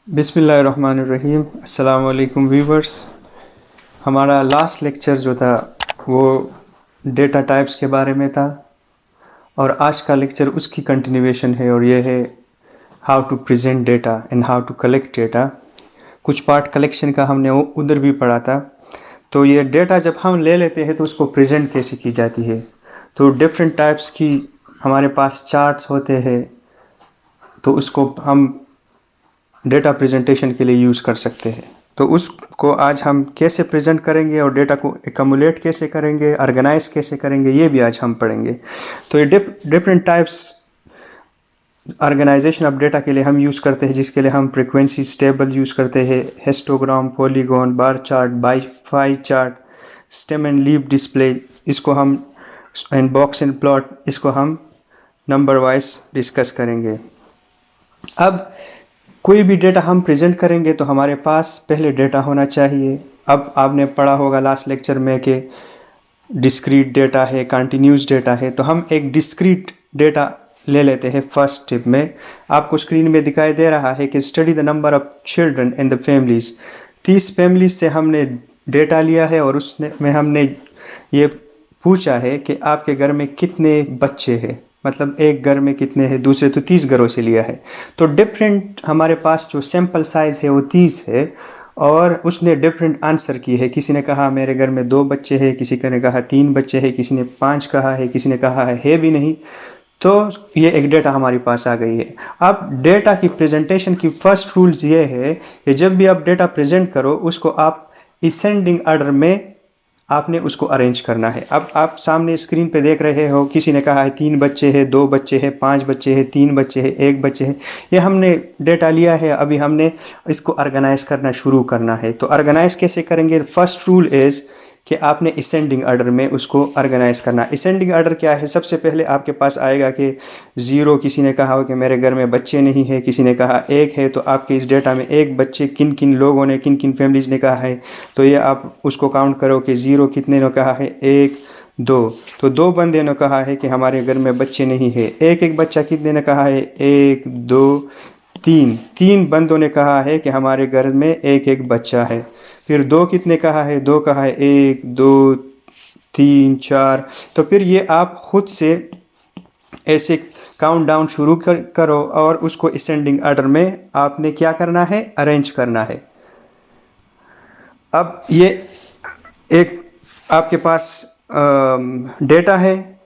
बिस्मिल्लाहिर्रहमानिर्रहीम। अस्सलाम वालेकुम व्यूवर्स। हमारा लास्ट लेक्चर जो था वो डेटा टाइप्स के बारे में था और आज का लेक्चर उसकी कंटिन्यूएशन है और ये है how to present data and how to collect data. कुछ पार्ट कलेक्शन का हमने उधर भी पढ़ा था। तो ये डेटा जब हम ले लेते हैं तो उसको प्रेजेंट कैसे की जाती है। तो डिफरेंट टाइप्स की हमारे पास चार्ट्स होते हैं, तो उसको हम डेटा प्रेजेंटेशन के लिए यूज़ कर सकते हैं। तो उसको आज हम कैसे प्रेजेंट करेंगे और डेटा को एकमुलेट कैसे करेंगे, ऑर्गेनाइज कैसे करेंगे, ये भी आज हम पढ़ेंगे। तो ये different types organization of data के लिए हम यूज़ करते हैं, जिसके लिए हम फ्रीक्वेंसी टेबल यूज़ करते हैं, histogram, polygon, bar chart, pie chart, stem and leaf display, इसको हम एंड बॉक्स एंड प्लॉट, इसको हम नंबर वाइज डिस्कस करेंगे। अब कोई भी डेटा हम प्रेजेंट करेंगे तो हमारे पास पहले डेटा होना चाहिए। अब आपने पढ़ा होगा लास्ट लेक्चर में कि डिस्क्रीट डेटा है, कंटिन्यूस डेटा है। तो हम एक डिस्क्रीट डेटा ले लेते हैं। फर्स्ट स्टेप में आपको स्क्रीन में दिखाई दे रहा है कि study the number of children in the families. 30 families से हमने डेटा लिया है और उसमें हमने ये पूछा है कि आपके घर में कितने बच्चे हैं, मतलब एक घर में कितने हैं, दूसरे तो 30 घरों से लिया है। तो डिफरेंट हमारे पास जो सैंपल साइज है वो 30 है और उसने डिफरेंट आंसर की है। किसी ने कहा मेरे घर में 2 बच्चे हैं, किसी ने कहा 3 बच्चे हैं, किसी ने 5 कहा है, किसी ने कहा है भी नहीं। तो ये एक डेटा हमारे पास आ गई है। अब डेटा की प्रेजेंटेशन की फर्स्ट रूल्स ये है कि जब भी आप डेटा प्रेजेंट करो उसको आप असेंडिंग ऑर्डर में आपने उसको अरेंज करना है। अब आप सामने स्क्रीन पे देख रहे हो, किसी ने कहा है 3 बच्चे हैं, 2 बच्चे हैं, 5 बच्चे हैं, 3 बच्चे हैं, 1 बच्चे हैं। ये हमने डेटा लिया है, अभी हमने इसको ऑर्गेनाइज करना शुरू करना है। तो ऑर्गेनाइज कैसे करेंगे? फर्स्ट रूल इज़ कि आपने असेंडिंग ऑर्डर में उसको ऑर्गेनाइज करना। असेंडिंग ऑर्डर क्या है? सबसे पहले आपके पास आएगा कि 0, किसी ने कहा हो कि मेरे घर में बच्चे नहीं है, किसी ने कहा 1 है। तो आपके इस डेटा में 1 बच्चे किन किन लोगों ने, किन किन फैमिलीज ने कहा है, तो ये आप उसको काउंट करो कि 0 कितने ने कहा है, 1 2। तो 2 बंदे ने कहा है कि हमारे घर में बच्चे नहीं है। एक बच्चा कितने ने कहा है, 1 2 3। 3 बंदों ने कहा है कि हमारे घर में एक बच्चा है। फिर 2 कितने कहा है, 2 कहा है, 1 2 3 4। तो फिर ये आप खुद से ऐसे काउंट डाउन शुरू करो और उसको असेंडिंग ऑर्डर में आपने क्या करना है, अरेंज करना है। अब ये एक आपके पास डेटा है,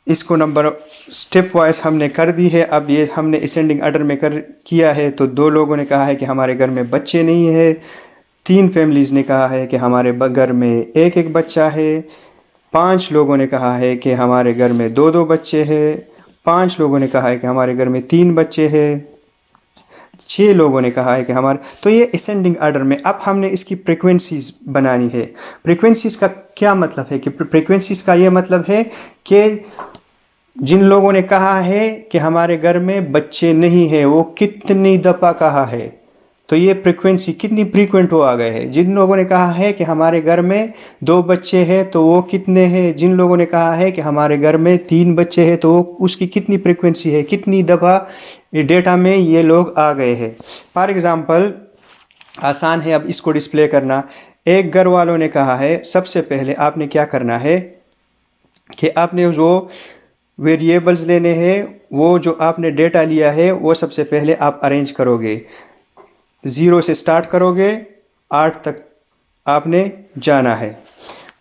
इसको नंबर स्टेप वाइज हमने कर दी है। अब ये हमने असेंडिंग ऑर्डर में किया है। तो 2 लोगों ने कहा है कि हमारे घर में बच्चे नहीं है, 3 फैमिलीज ने कहा है कि हमारे घर में एक बच्चा है, 5 लोगों ने कहा है कि हमारे घर में 2 बच्चे हैं, 5 लोगों ने कहा है कि हमारे घर में 3 बच्चे हैं, 6 लोगों ने कहा है कि हमारे। तो ये असेंडिंग ऑर्डर में अब हमने इसकी फ्रीक्वेंसीज बनानी है। फ्रीक्वेंसीज का क्या मतलब है? कि फ्रीक्वेंसीज का ये मतलब है कि जिन लोगों ने कहा है कि हमारे घर में बच्चे नहीं है वो कितनी दफ़ा कहा है। तो ये फ्रीक्वेंसी कितनी फ्रीक्वेंट वो आ गए हैं। जिन लोगों ने कहा है कि हमारे घर में 2 बच्चे हैं तो वो कितने हैं। जिन लोगों ने कहा है कि हमारे घर में 3 बच्चे हैं तो वो उसकी कितनी फ्रीक्वेंसी है, कितनी दफ़ा डेटा में ये लोग आ गए हैं। फॉर एग्ज़ाम्पल आसान है अब इसको डिस्प्ले करना। एक घर वालों ने कहा है, सबसे पहले आपने क्या करना है कि आपने जो वेरिएबल्स लेने हैं, वो जो आपने डेटा लिया है वो सबसे पहले आप अरेंज करोगे। 0 से स्टार्ट करोगे, 8 तक आपने जाना है।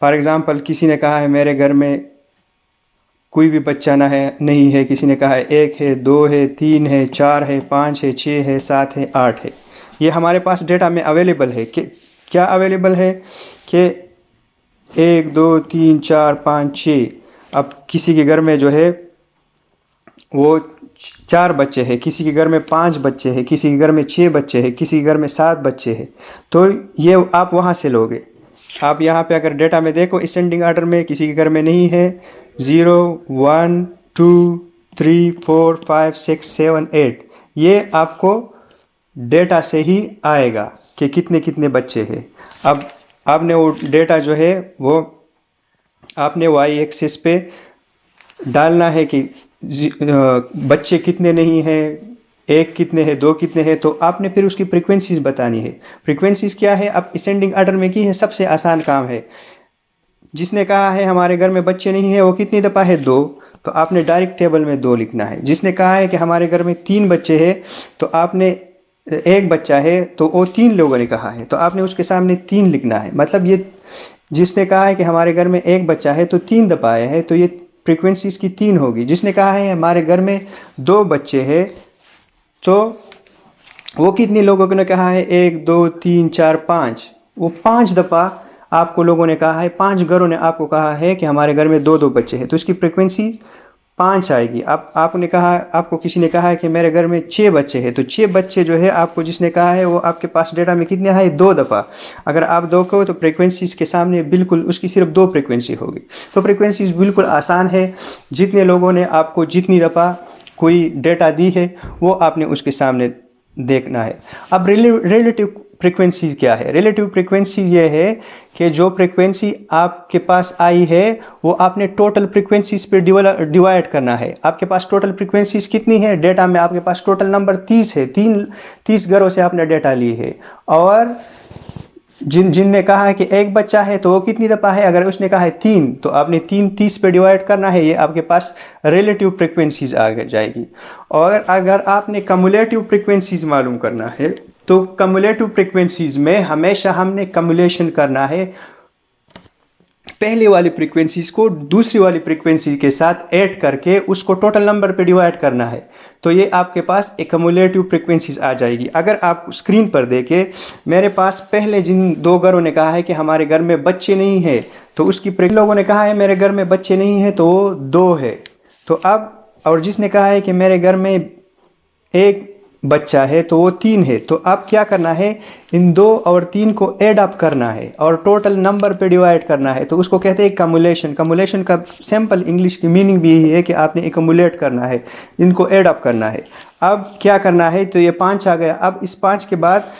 फॉर एग्ज़ाम्पल किसी ने कहा है मेरे घर में कोई भी बच्चा ना है, नहीं है। किसी ने कहा है 1 है, 2 है, 3 है, 4 है, 5 है, 6 है, 7 है, 8 है। ये हमारे पास डेटा में अवेलेबल है कि क्या अवेलेबल है कि 1 2 3 4 5 6। अब किसी के घर में जो है वो 4 बच्चे हैं, किसी के घर में 5 बच्चे हैं, किसी के घर में 6 बच्चे हैं, किसी के घर में 7 बच्चे हैं। तो ये आप वहाँ से लोगे। आप यहाँ पे अगर डेटा में देखो असेंडिंग ऑर्डर में किसी के घर में नहीं है, 0 1 2 3 4 5 6 7 8, ये आपको डेटा से ही आएगा कि कितने कितने बच्चे हैं। अब आपने वो डेटा जो है वो आपने वाई एक्सिस पे डालना है कि बच्चे कितने नहीं हैं, एक कितने हैं, दो कितने हैं, तो आपने फिर उसकी फ्रीक्वेंसीज बतानी है। फ्रीक्वेंसीज क्या है, अब असेंडिंग आर्डर में की है, सबसे आसान काम है। जिसने कहा है हमारे घर में बच्चे नहीं है वो कितनी दफ़ा है, दो, तो आपने डायरेक्ट टेबल में दो लिखना है। जिसने कहा है कि हमारे घर में तीन बच्चे हैं, तो आपने एक बच्चा है तो वो तीन लोगों ने कहा है तो आपने उसके सामने तीन लिखना है। मतलब ये जिसने कहा है कि हमारे घर में एक बच्चा है तो तीन दफ़ा आया है, तो ये फ्रीक्वेंसी इसकी तीन होगी। जिसने कहा है हमारे घर में दो बच्चे हैं, तो वो कितने लोगों ने कहा है, एक दो तीन चार पाँच, वो पाँच दफ़ा आपको लोगों ने कहा है, पांच घरों ने आपको कहा है कि हमारे घर में दो दो बच्चे हैं, तो इसकी फ्रीक्वेंसी पाँच आएगी। अब आपने कहा, आपको किसी ने कहा है कि मेरे घर में छः बच्चे हैं, तो छः बच्चे जो है आपको जिसने कहा है वो आपके पास डेटा में कितने आए, दो दफ़ा। अगर आप दो कहो तो फ्रीक्वेंसीज के सामने बिल्कुल उसकी सिर्फ दो फ्रीक्वेंसी होगी। तो फ्रीक्वेंसीज बिल्कुल आसान है। जितने लोगों ने आपको जितनी दफ़ा कोई डेटा दी है वो आपने उसके सामने देखना है। अब रिलेटिव फ्रीक्वेंसी क्या है? रिलेटिव फ्रीक्वेंसी ये है कि जो फ्रीक्वेंसी आपके पास आई है वो आपने टोटल फ्रीक्वेंसीज पे डिवाइड करना है। आपके पास टोटल फ्रीक्वेंसीज कितनी है डेटा में? आपके पास टोटल नंबर 30 है। 30 घरों से आपने डेटा ली है। और जिनने कहा है कि एक बच्चा है तो वो कितनी दफ़ा है? अगर उसने कहा है तीन, तो आपने तीन 30 पे डिवाइड करना है। ये आपके पास रिलेटिव फ्रीक्वेंसीज आ जाएगी। और अगर आपने कम्युलेटिव फ्रीक्वेंसीज मालूम करना है तो कम्युलेटिव फ्रीक्वेंसीज में हमेशा हमने कम्युलेशन करना है। पहले वाली फ्रीक्वेंसीज को दूसरी वाली फ्रीक्वेंसी के साथ ऐड करके उसको टोटल नंबर पे डिवाइड करना है, तो ये आपके पास एक कम्युलेटिव फ्रीक्वेंसीज आ जाएगी। अगर आप स्क्रीन पर देखें, मेरे पास पहले जिन दो घरों ने कहा है कि हमारे घर में बच्चे नहीं है, तो उसकी लोगों ने कहा है मेरे घर में बच्चे नहीं है, तो वो दो है। तो अब और जिसने कहा है कि मेरे घर में एक बच्चा है तो वो तीन है। तो अब क्या करना है, इन दो और तीन को ऐड अप करना है और टोटल नंबर पे डिवाइड करना है, तो उसको कहते हैं कम्युलेशन। कम्युलेशन का सिंपल इंग्लिश की मीनिंग भी यही है कि आपने एकमुलेट करना है, इनको ऐड अप करना है। अब क्या करना है, तो ये पाँच आ गया। अब इस पाँच के बाद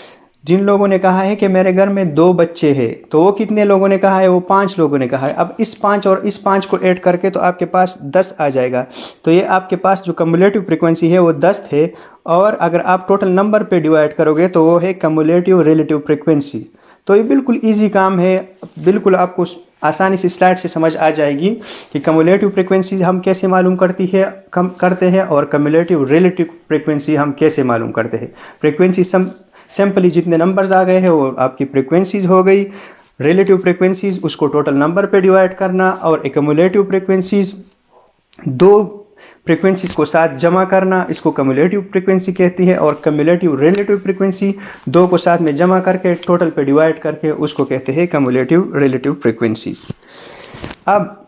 जिन लोगों ने कहा है कि मेरे घर में दो बच्चे हैं, तो वो कितने लोगों ने कहा है, वो पाँच लोगों ने कहा है। अब इस पाँच और इस पाँच को ऐड करके तो आपके पास 10 आ जाएगा। तो ये आपके पास जो कम्युलेटिव फ्रीक्वेंसी है वो 10 थे। और अगर आप टोटल नंबर पे डिवाइड करोगे तो वो है कम्युलेटिव रिलेटिव फ्रीक्वेंसी। तो ये बिल्कुल ईजी काम है, बिल्कुल आपको आसानी से स्लाइड से समझ आ जाएगी कि कम्युलेटिव फ्रीक्वेंसी हम कैसे मालूम करते हैं और कम्युलेटिव रिलेटिव फ्रीक्वेंसी हम कैसे मालूम करते हैं। फ्रीक्वेंसी सिंपली जितने नंबर्स आ गए हैं वो आपकी फ्रीक्वेंसीज हो गई। रिलेटिव फ्रीक्वेंसीज उसको टोटल नंबर पे डिवाइड करना, और एक्युमुलेटिव फ्रीक्वेंसीज दो फ्रीक्वेंसीज को साथ जमा करना, इसको कम्युलेटिव फ्रीक्वेंसी कहती है। और कम्युलेटिव रिलेटिव फ्रीक्वेंसी दो को साथ में जमा करके टोटल पे डिवाइड करके उसको कहते हैं कम्युलेटिव रिलेटिव फ्रीक्वेंसीज। अब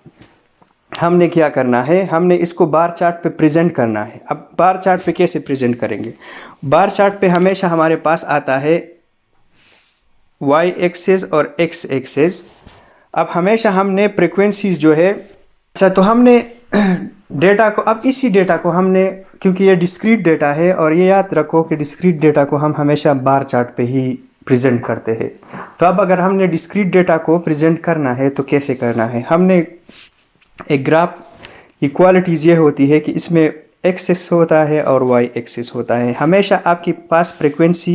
हमने क्या करना है, हमने इसको बार चार्ट पे प्रेजेंट करना है। अब बार चार्ट पे कैसे प्रेजेंट करेंगे? बार चार्ट पे हमेशा हमारे पास आता है y एक्सेस और x एक्सेस। अब हमेशा हमने फ्रीक्वेंसीज जो है, अच्छा तो हमने डेटा को, अब इसी डेटा को हमने, क्योंकि ये डिस्क्रीट डेटा है और ये याद रखो कि डिस्क्रीट डेटा को हम हमेशा बार चार्ट पे ही प्रेजेंट करते हैं। तो अब अगर हमने डिस्क्रीट डेटा को प्रेजेंट करना है तो कैसे करना है, हमने एक ग्राफ इक्वालिटीज़ ये होती है कि इसमें एक्सेस होता है और वाई एक्सेस होता है। हमेशा आपके पास फ्रीक्वेंसी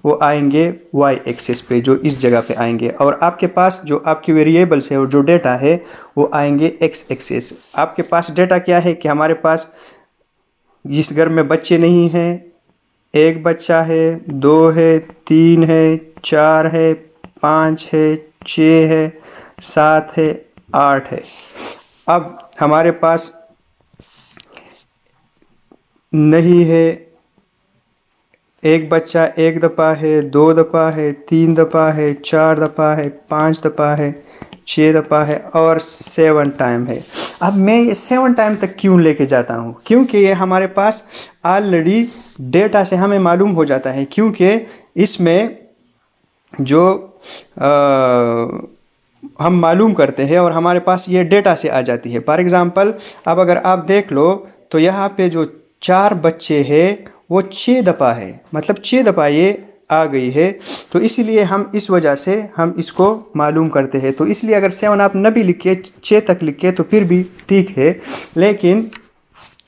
वो आएंगे वाई एक्सेस पे, जो इस जगह पे आएंगे, और आपके पास जो आपकी वेरिएबल्स है और जो डेटा है वो आएंगे एक्स एक्सेस। आपके पास डेटा क्या है कि हमारे पास जिस घर में बच्चे नहीं हैं, एक बच्चा है, दो है, तीन है, चार है, पाँच है, छः है, सात है, आठ है। अब हमारे पास नहीं है, एक बच्चा एक दफ़ा है, दो दफ़ा है, तीन दफ़ा है, चार दफ़ा है, पाँच दफ़ा है, छः दफ़ा है और 7 टाइम है। अब मैं ये 7 टाइम तक क्यों लेके जाता हूँ? क्योंकि ये हमारे पास ऑलरेडी डेटा से हमें मालूम हो जाता है, क्योंकि इसमें जो हम मालूम करते हैं और हमारे पास ये डेटा से आ जाती है। फॉर एग्ज़ाम्पल अब अगर आप देख लो तो यहाँ पे जो चार बच्चे हैं वो 6 दफ़ा है, मतलब 6 दफ़ा ये आ गई है। तो इसीलिए हम इस वजह से हम इसको मालूम करते हैं। तो इसलिए अगर 7 आप न भी लिखिए, 6 तक लिखिए तो फिर भी ठीक है। लेकिन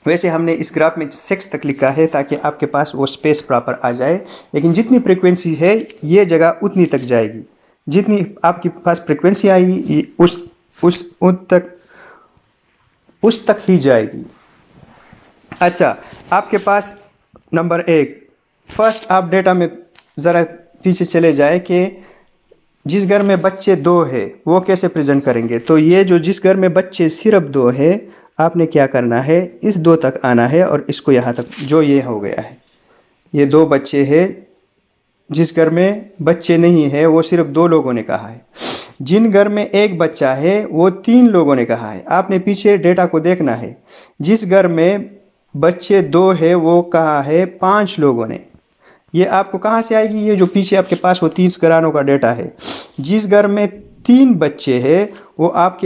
वैसे हमने इस ग्राफ में 6 तक लिखा है ताकि आपके पास वो स्पेस प्रॉपर आ जाए, लेकिन जितनी फ्रिक्वेंसी है ये जगह उतनी तक जाएगी, जितनी आपके पास फ्रिक्वेंसी आएगी उस तक ही जाएगी। अच्छा, आपके पास नंबर 1 फर्स्ट आप डेटा में ज़रा पीछे चले जाए कि जिस घर में बच्चे 2 है वो कैसे प्रेजेंट करेंगे। तो ये जो जिस घर में बच्चे सिर्फ 2 है, आपने क्या करना है, इस 2 तक आना है और इसको यहाँ तक, जो ये हो गया है, ये 2 बच्चे हैं। जिस घर में बच्चे नहीं है वो सिर्फ 2 लोगों ने कहा है। जिन घर में 1 बच्चा है वो 3 लोगों ने कहा है। आपने पीछे डेटा को देखना है। जिस घर में बच्चे 2 है वो कहा है 5 लोगों ने। ये आपको कहाँ से आएगी, ये जो पीछे आपके पास वो 30 घरानों का डेटा है। जिस घर में 3 बच्चे हैं वो आप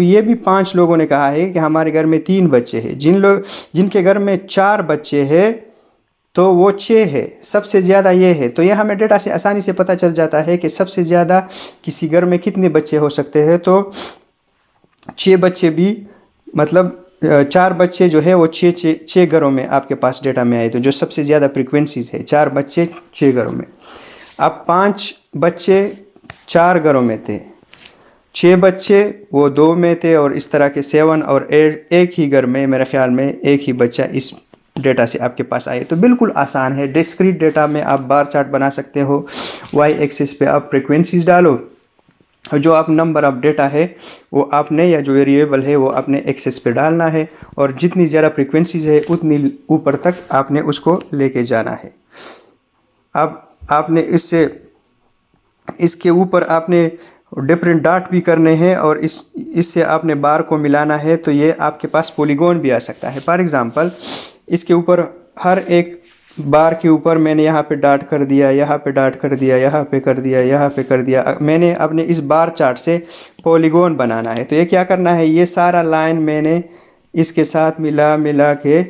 ये भी 5 लोगों ने कहा है कि हमारे घर में 3 बच्चे हैं। जिनके घर में 4 बच्चे हैं तो वो 6 है, सबसे ज़्यादा ये है। तो ये हमें डेटा से आसानी से पता चल जाता है कि सबसे ज़्यादा किसी घर में कितने बच्चे हो सकते हैं। तो 6 बच्चे भी, मतलब 4 बच्चे जो है वो 6 घरों में आपके पास डेटा में आए। तो जो सबसे ज़्यादा फ्रिक्वेंसीज है 4 बच्चे 6 घरों में। अब 5 बच्चे 4 घरों में थे, 6 बच्चे वो 2 में थे, और इस तरह के 7 और 8 एक ही घर में, मेरे ख्याल में एक ही बच्चा इस डेटा से आपके पास आए। तो बिल्कुल आसान है। डिस्क्रीट डेटा में आप बार चार्ट बना सकते हो। वाई एक्सिस पे आप फ्रिक्वेंसीज डालो और जो आप नंबर ऑफ डेटा है वो आपने, या जो वेरिएबल है वो आपने एक्सेस पे डालना है, और जितनी ज़्यादा फ्रिक्वेंसीज है उतनी ऊपर तक आपने उसको लेके जाना है। अब आपने इसके ऊपर आपने डिफरेंट डॉट भी करने हैं, और इससे आपने बार को मिलाना है। तो ये आपके पास पॉलीगॉन भी आ सकता है। फॉर एग्जांपल, इसके ऊपर हर एक बार के ऊपर मैंने यहाँ पे डॉट कर दिया, यहाँ पे डॉट कर दिया, यहाँ पे कर दिया, यहाँ पे कर दिया। मैंने अपने इस बार चार्ट से पॉलीगॉन बनाना है। तो ये क्या करना है, ये सारा लाइन मैंने इसके साथ मिला के,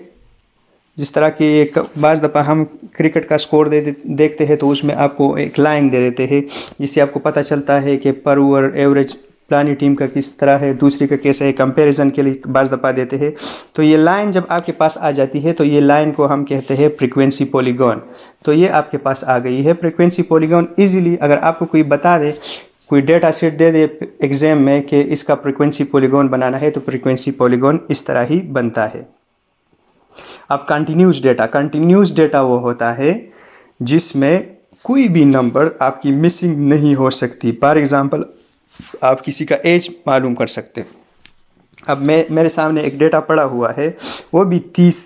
जिस तरह की एक बाज़ दफ़ा हम क्रिकेट का स्कोर देखते हैं तो उसमें आपको एक लाइन दे देते हैं, जिससे आपको पता चलता है कि पर ओवर एवरेज फलानी टीम का किस तरह है, दूसरी का कैसा है, कंपैरिजन के लिए बाज़ दफ़ा देते हैं। तो ये लाइन जब आपके पास आ जाती है तो ये लाइन को हम कहते हैं फ्रीक्वेंसी पॉलीगॉन। तो ये आपके पास आ गई है फ्रीक्वेंसी पॉलीगॉन। ईजिली अगर आपको कोई बता दे, कोई डेटा सेट दे दे एग्जाम में कि इसका फ्रीक्वेंसी पॉलीगॉन बनाना है, तो फ्रीक्वेंसी पॉलीगॉन इस तरह ही बनता है। अब कंटिन्यूस डेटा वो होता है जिसमें कोई भी नंबर आपकी मिसिंग नहीं हो सकती। फॉर एग्जांपल, आप किसी का एज मालूम कर सकते हैं। अब मेरे सामने एक डेटा पड़ा हुआ है, वो भी 30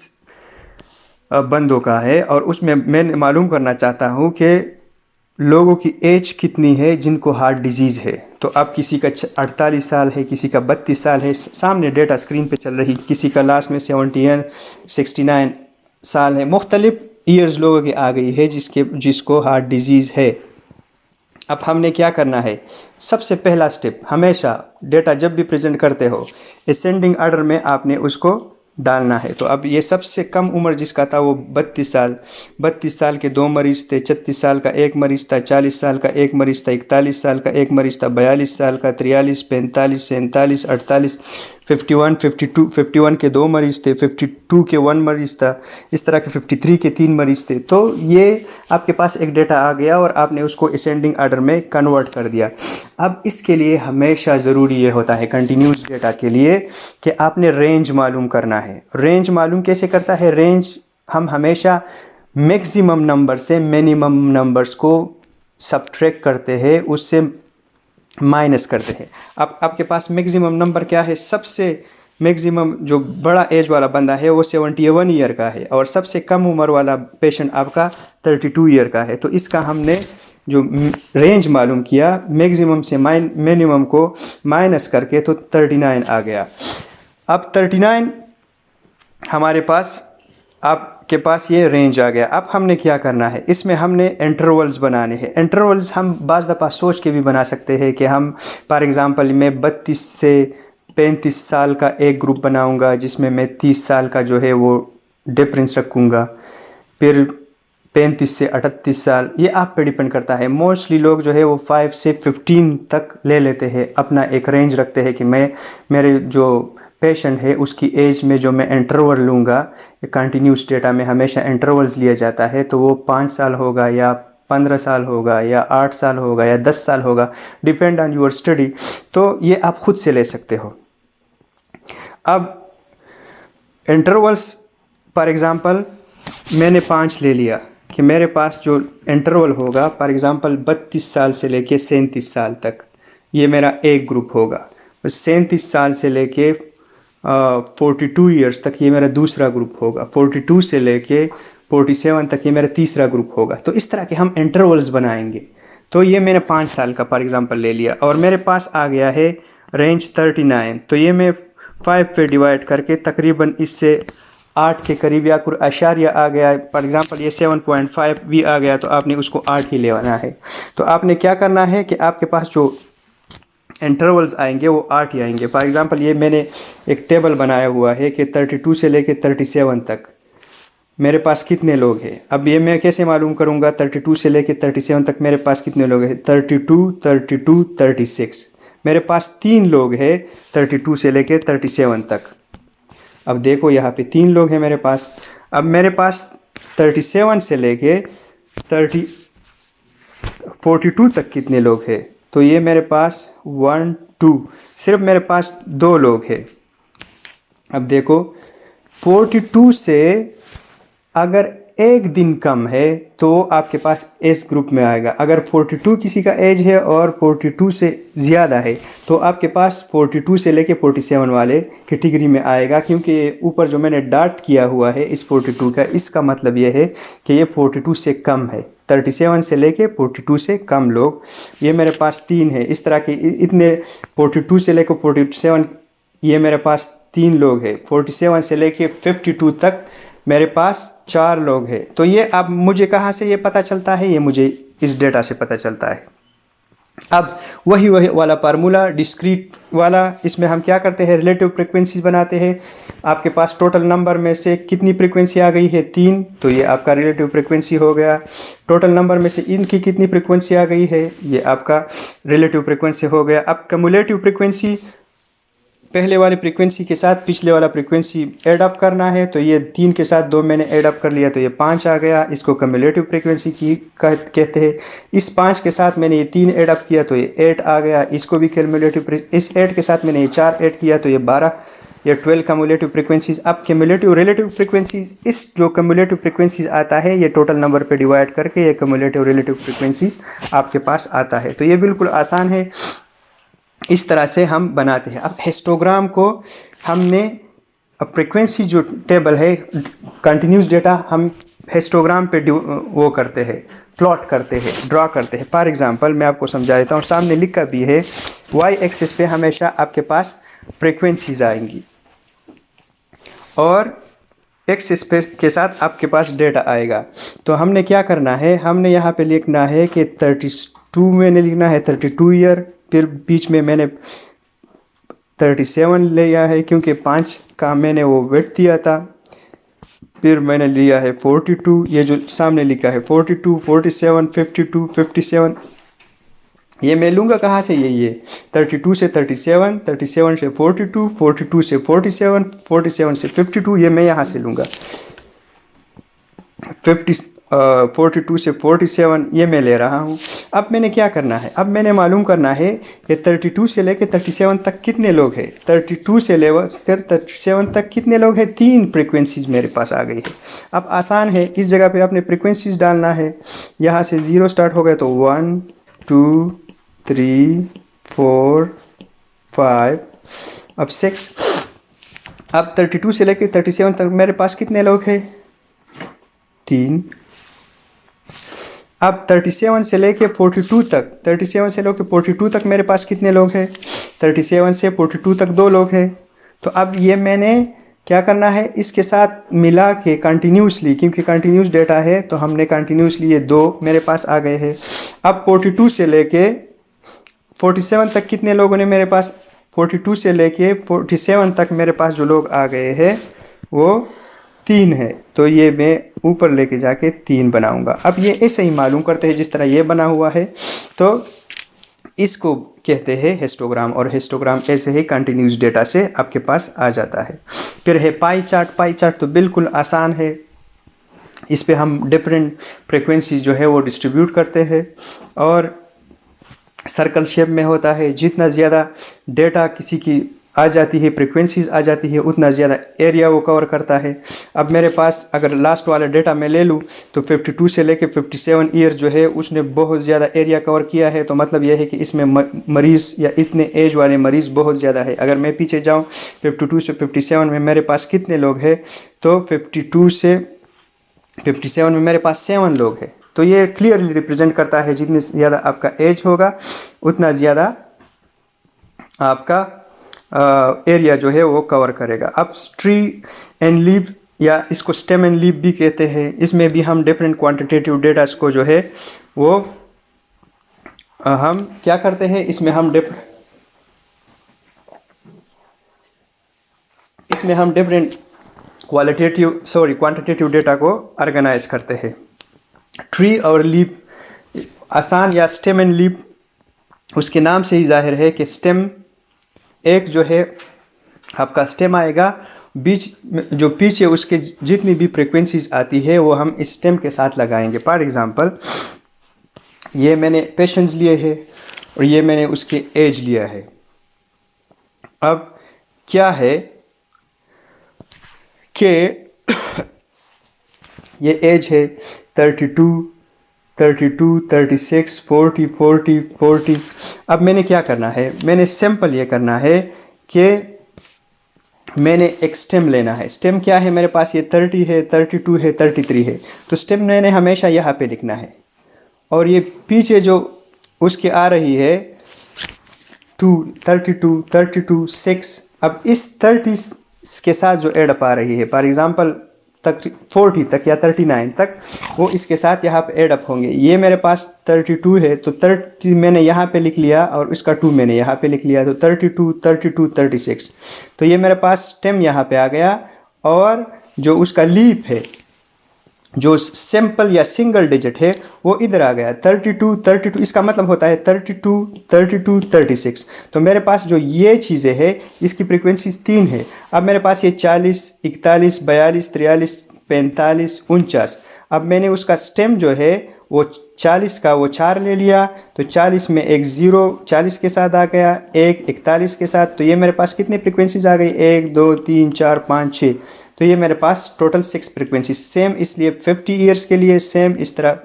बंदों का है, और उसमें मैं मालूम करना चाहता हूँ कि लोगों की एज कितनी है जिनको हार्ट डिजीज़ है। तो अब किसी का 48 साल है, किसी का 32 साल है, सामने डेटा स्क्रीन पे चल रही, किसी का लास्ट में 71 69 साल है। मुख्तलिफ ईयर्स लोगों की आ गई है जिसको हार्ट डिजीज़ है। अब हमने क्या करना है, सबसे पहला स्टेप, हमेशा डेटा जब भी प्रेजेंट करते हो असेंडिंग ऑर्डर में आपने उसको डालना है। तो अब ये सबसे कम उम्र जिसका था वो 32 साल के 2 मरीज़ थे, 36 साल का 1 मरीज़ था, 40 साल का 1 मरीज़ था, 41 साल का 1 मरीज़ था, 42 साल का, 43, 45, 47, 48, 51, 51 के 2 मरीज़ थे, 52 के 1 मरीज़ था, इस तरह के 53 के 3 मरीज़ थे। तो ये आपके पास एक डेटा आ गया और आपने उसको असेंडिंग ऑर्डर में कन्वर्ट कर दिया। अब इसके लिए हमेशा ज़रूरी ये होता है कंटिन्यूस डेटा के लिए कि आपने रेंज मालूम करना है। रेंज मालूम कैसे करता है, रेंज हम हमेशा मैक्सिमम नंबर से मिनिमम नंबर्स को सब्ट्रैक्ट करते हैं, उससे माइनस करते हैं। अब आपके पास मैक्सिमम नंबर क्या है, सबसे मैक्सिमम जो बड़ा एज वाला बंदा है वो 71 ईयर का है, और सबसे कम उम्र वाला पेशेंट आपका 32 ईयर का है। तो इसका हमने जो रेंज मालूम किया, मैक्सिमम से मिनिमम को माइनस करके, तो 39 आ गया। अब 39 हमारे पास, आपके पास ये रेंज आ गया। अब हमने क्या करना है, इसमें हमने इंटरवल्स बनाने हैं। इंटरवल्स हम बाज़ दफ़ा सोच के भी बना सकते हैं कि हम फॉर एग्ज़ाम्पल मैं 32 से 35 साल का एक ग्रुप बनाऊंगा, जिसमें मैं 30 साल का जो है वो डिफरेंस रखूँगा, फिर 35 से 38 साल, ये आप पे डिपेंड करता है। मोस्टली लोग जो है वो 5 से 15 तक ले लेते हैं, अपना एक रेंज रखते हैं कि मेरे जो पेशेंट है उसकी एज में जो मैं इंटरवल लूँगा, कंटिन्यूस डेटा में हमेशा इंटरवल्स लिया जाता है, तो वो 5 साल होगा या 15 साल होगा या 8 साल होगा या 10 साल होगा, डिपेंड ऑन योर स्टडी। तो ये आप खुद से ले सकते हो। अब इंटरवल्स फॉर एग्ज़ाम्पल मैंने 5 ले लिया कि मेरे पास जो इंटरवल होगा फॉर एग्ज़ाम्पल 32 साल से लेके 37 साल तक, ये मेरा एक ग्रुप होगा। 37 साल से लेके 42 ईयर्स तक ये मेरा दूसरा ग्रुप होगा। 42 से लेके 47 तक ये मेरा तीसरा ग्रुप होगा। तो इस तरह के हम इंटरवल्स बनाएंगे। तो ये मैंने 5 साल का फॉर एग्ज़ाम्पल ले लिया और मेरे पास आ गया है रेंज 39। तो ये मैं 5 पे डिवाइड करके तकरीबन इससे 8 के करीब या कुछ अशारिया आ गया है। फॉर एग्ज़ाम्पल ये 7.5 भी आ गया, तो आपने उसको 8 ही लेना है। तो आपने क्या करना है कि आपके पास जो इंटरवल्स आएंगे वो 8 ही आएंगे। फॉर एग्ज़ाम्पल ये मैंने एक टेबल बनाया हुआ है कि 32 से लेके 37 तक मेरे पास कितने लोग हैं। अब ये मैं कैसे मालूम करूँगा 32 से लेके 37 तक मेरे पास कितने लोग हैं? 32, 32, 36। मेरे पास 3 लोग हैं 32 से लेके 37 तक। अब देखो यहाँ पे 3 लोग हैं मेरे पास। अब मेरे पास 37 से लेके 42 तक कितने लोग हैं? तो ये मेरे पास 1, 2, सिर्फ मेरे पास 2 लोग हैं। अब देखो 42 से अगर एक दिन कम है तो आपके पास एज ग्रुप में आएगा। अगर 42 किसी का एज है और 42 से ज़्यादा है तो आपके पास 42 से लेके 47 वाले कैटेगरी में आएगा, क्योंकि ऊपर जो मैंने डॉट किया हुआ है इस 42 का, इसका मतलब ये है कि ये 42 से कम है। 37 से लेके 42 से कम लोग ये मेरे पास 3 है। इस तरह के इतने 42 से लेकर 47 ये मेरे पास 3 लोग हैं। 47 से लेके 52 तक मेरे पास 4 लोग हैं। तो ये अब मुझे कहाँ से ये पता चलता है? ये मुझे इस डेटा से पता चलता है। अब वही वाला फार्मूला डिस्क्रीट वाला, इसमें हम क्या करते हैं? रिलेटिव फ्रीक्वेंसी बनाते हैं। आपके पास टोटल नंबर में से कितनी फ्रीक्वेंसी आ गई है? 3, तो ये आपका रिलेटिव फ्रीक्वेंसी हो गया। टोटल नंबर में से इनकी कितनी फ्रीक्वेंसी आ गई है? ये आपका रिलेटिव फ्रीक्वेंसी हो गया। अब क्यूमुलेटिव फ्रीक्वेंसी पहले वाली फ्रीक्वेंसी के साथ पिछले वाला फ्रीक्वेंसी ऐड अप करना है। तो ये 3 के साथ 2 मैंने ऐड अप कर लिया तो ये 5 आ गया। इसको क्यूमुलेटिव फ्रीक्वेंसी की कहते हैं। इस 5 के साथ मैंने ये 3 ऐड अप किया तो ये 8 आ गया, इसको भी क्यूमुलेटिव। इस 8 के साथ मैंने ये 4 ऐड किया तो ये 12, ये 12 क्यूमुलेटिव फ्रीक्वेंसीज। अब क्यूमुलेटिव रिलेटिव फ्रीक्वेंसीज, इस जो क्यूमुलेटिव फ्रीक्वेंसीज आता है ये टोटल नंबर पे डिवाइड करके ये क्यूमुलेटिव रिलेटिव फ्रीक्वेंसीज आपके पास आता है। तो ये बिल्कुल आसान है, इस तरह से हम बनाते हैं। अब हिस्टोग्राम को हमने फ्रीक्वेंसी जो टेबल है कंटिन्यूस डेटा हम हिस्टोग्राम पे वो करते हैं, प्लॉट करते हैं, ड्रा करते हैं। फॉर एग्जांपल मैं आपको समझा देता हूँ, सामने लिखा भी है वाई एक्सिस पे हमेशा आपके पास फ्रीक्वेंसीज आएंगी और एक्सिस पे के साथ आपके पास डेटा आएगा। तो हमने क्या करना है? हमने यहाँ पे लिखना है कि 32 मैंने लिखना है 32 ईयर, फिर बीच में मैंने 37 लिया है क्योंकि 5 का मैंने वो वेट दिया था। फिर मैंने लिया है 42, ये जो सामने लिखा है 42, 47, 52, 57। ये मैं लूँगा कहाँ से? ये 32 से 37, 37 से 42, 42 से 47, 47 से 52, ये मैं यहाँ से लूँगा। 42 से 47 ये मैं ले रहा हूँ। अब मैंने क्या करना है? अब मैंने मालूम करना है कि 32 से लेकर 37 तक कितने लोग हैं। 32 से लेकर 37 तक कितने लोग हैं? 3 फ्रीक्वेंसीज मेरे पास आ गई है। अब आसान है, इस जगह पे आपने फ्रीक्वेंसीज डालना है। यहाँ से 0 स्टार्ट हो गया तो 1, 2, 3, 4, 5, अब 6। अब 32 से लेकर 37 तक मेरे पास कितने लोग हैं? 3। अब 37 से लेके 42 तक, 37 से लेके 42 तक मेरे पास कितने लोग हैं? 37 से 42 तक 2 लोग हैं। तो अब ये मैंने क्या करना है? इसके साथ मिला के कंटिन्यूसली, क्योंकि कंटिन्यूस डेटा है तो हमने कंटिन्यूसली ये 2 मेरे पास आ गए हैं। अब 42 से लेके 47 तक कितने लोगों ने मेरे पास? 42 से लेके 47 तक मेरे पास जो लोग आ गए हैं वो 3 है। तो ये मैं ऊपर लेके जाके 3 बनाऊंगा। अब ये ऐसे ही मालूम करते हैं जिस तरह ये बना हुआ है। तो इसको कहते हैं हिस्टोग्राम, और हिस्टोग्राम ऐसे ही कंटिन्यूस डेटा से आपके पास आ जाता है। फिर है पाई चार्ट। पाई चार्ट तो बिल्कुल आसान है, इस पे हम डिफरेंट फ्रिक्वेंसी जो है वो डिस्ट्रीब्यूट करते हैं और सर्कल शेप में होता है। जितना ज़्यादा डेटा किसी की आ जाती है, फ्रिक्वेंसीज आ जाती है, उतना ज़्यादा एरिया वो कवर करता है। अब मेरे पास अगर लास्ट वाला डेटा मैं ले लूँ तो 52 से लेके 57 ईयर जो है उसने बहुत ज़्यादा एरिया कवर किया है, तो मतलब यह है कि इसमें मरीज़ या इतने एज वाले मरीज़ बहुत ज़्यादा है। अगर मैं पीछे जाऊँ 52 से 57 में मेरे पास कितने लोग हैं, तो 52 से 57 में मेरे पास 7 लोग हैं। तो ये क्लियरली रिप्रेजेंट करता है जितनी ज़्यादा आपका एज होगा उतना ज़्यादा आपका एरिया जो है वो कवर करेगा। अब ट्री एंड लीव या इसको स्टेम एंड लीव भी कहते हैं, इसमें भी हम डिफरेंट क्वांटिटेटिव डेटा को जो है वो हम क्या करते हैं, इसमें हम डिफरेंट क्वांटिटेटिव डेटा को ऑर्गेनाइज करते हैं। ट्री और लीफ आसान, या स्टेम एंड लीफ उसके नाम से ही जाहिर है कि स्टेम एक जो है आपका स्टेम आएगा, बीच जो पीछे उसके जितनी भी फ्रिक्वेंसीज आती है वो हम इस स्टेम के साथ लगाएंगे। फॉर एग्जांपल ये मैंने पेशेंस लिए है और ये मैंने उसके एज लिया है। अब क्या है कि ये एज है 32, 36, 40। अब मैंने क्या करना है, मैंने सिंपल ये करना है कि मैंने एक स्टेम लेना है। स्टेम क्या है, मेरे पास ये 30 है, 32 है, 33 है, तो स्टेम मैंने हमेशा यहाँ पे लिखना है। और ये पीछे जो उसके आ रही है 2, 32, 32, 6, अब इस 30 के साथ जो एड अप आ रही है, फॉर एग्जांपल तक 40 तक या 39 तक, वो इसके साथ यहाँ पे एड अप होंगे। ये मेरे पास 32 है तो 30 मैंने यहाँ पे लिख लिया और इसका 2 मैंने यहाँ पे लिख लिया, तो 32, 32, 36। तो ये मेरे पास स्टेम यहाँ पे आ गया और जो उसका लीप है, जो सिंपल या सिंगल डिजिट है, वो इधर आ गया 32, 32। इसका मतलब होता है 32, 32, 36। तो मेरे पास जो ये चीज़ें हैं इसकी फ्रीक्वेंसी 3 है। अब मेरे पास ये 40, 41, 42, 43, 45, 49। अब मैंने उसका स्टेम जो है वो 40 का वो 4 ले लिया, तो 40 में एक 0 40 के साथ आ गया, एक 41 के साथ, तो ये मेरे पास कितनी फ्रिक्वेंसीज आ गई, 1, 2, 3, 4, 5, 6। तो ये मेरे पास टोटल 6 फ्रिक्वेंसी। सेम इसलिए 50 ईयर्स के लिए, सेम इस तरह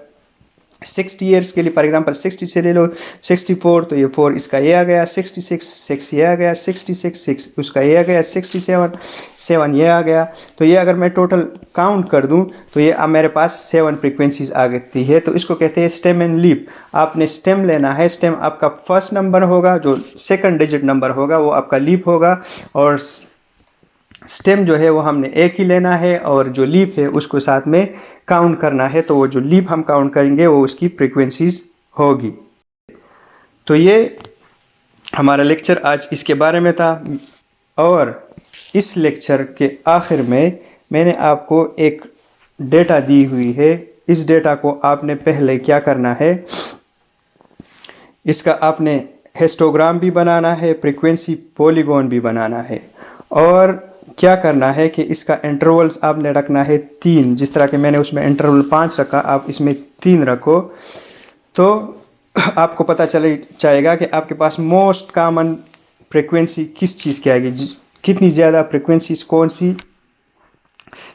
60 ईयर्स के लिए, फॉर एग्जांपल 60 से ले लो 64, तो ये 4 इसका ये आ गया, 66 6 ये आ गया, 66 6 उसका ये आ गया, 67 7 ये आ गया। तो ये अगर मैं टोटल काउंट कर दूं तो ये अब मेरे पास 7 फ्रिक्वेंसीज आ गई है। तो इसको कहते हैं स्टेम एंड लीप। आपने स्टेम लेना है, स्टेम आपका फर्स्ट नंबर होगा, जो सेकंड डिजिट नंबर होगा वो आपका लीप होगा, और स्टेम जो है वो हमने एक ही लेना है और जो लीप है उसको साथ में काउंट करना है। तो वो जो लीप हम काउंट करेंगे वो उसकी फ्रीक्वेंसीज होगी। तो ये हमारा लेक्चर आज इसके बारे में था, और इस लेक्चर के आखिर में मैंने आपको एक डेटा दी हुई है। इस डेटा को आपने पहले क्या करना है, इसका आपने हिस्टोग्राम भी बनाना है, फ्रीक्वेंसी पॉलीगॉन भी बनाना है, और क्या करना है कि इसका इंटरवल्स आपने रखना है 3। जिस तरह के मैंने उसमें इंटरवल 5 रखा, आप इसमें 3 रखो, तो आपको पता चले जाएगा कि आपके पास मोस्ट कॉमन फ्रीक्वेंसी किस चीज़ की आएगी, कितनी ज़्यादा फ्रीक्वेंसीज कौन सी,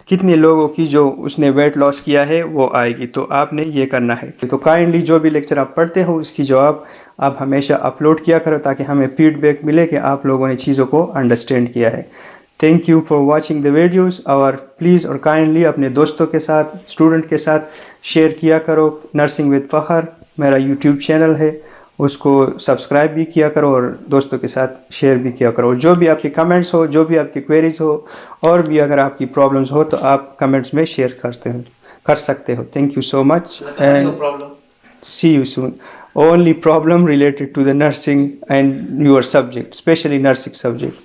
कितने लोगों की जो उसने वेट लॉस किया है वो आएगी। तो आपने ये करना है। तो काइंडली जो भी लेक्चर आप पढ़ते हो उसकी जवाब आप हमेशा अपलोड किया करो, ताकि हमें फीडबैक मिले कि आप लोगों ने चीज़ों को अंडरस्टैंड किया है। Thank you for watching the videos, और प्लीज़ और काइंडली अपने दोस्तों के साथ, स्टूडेंट के साथ शेयर किया करो। नर्सिंग विद फ़खर मेरा यूट्यूब चैनल है, उसको सब्सक्राइब भी किया करो और दोस्तों के साथ शेयर भी किया करो। जो भी आपके कमेंट्स हो, जो भी आपकी क्वेरीज हो, और भी अगर आपकी प्रॉब्लम्स हो तो आप कमेंट्स में शेयर कर सकते हो। Thank you so much and see you soon. Only problem related to the nursing and your subject, especially nursing subject.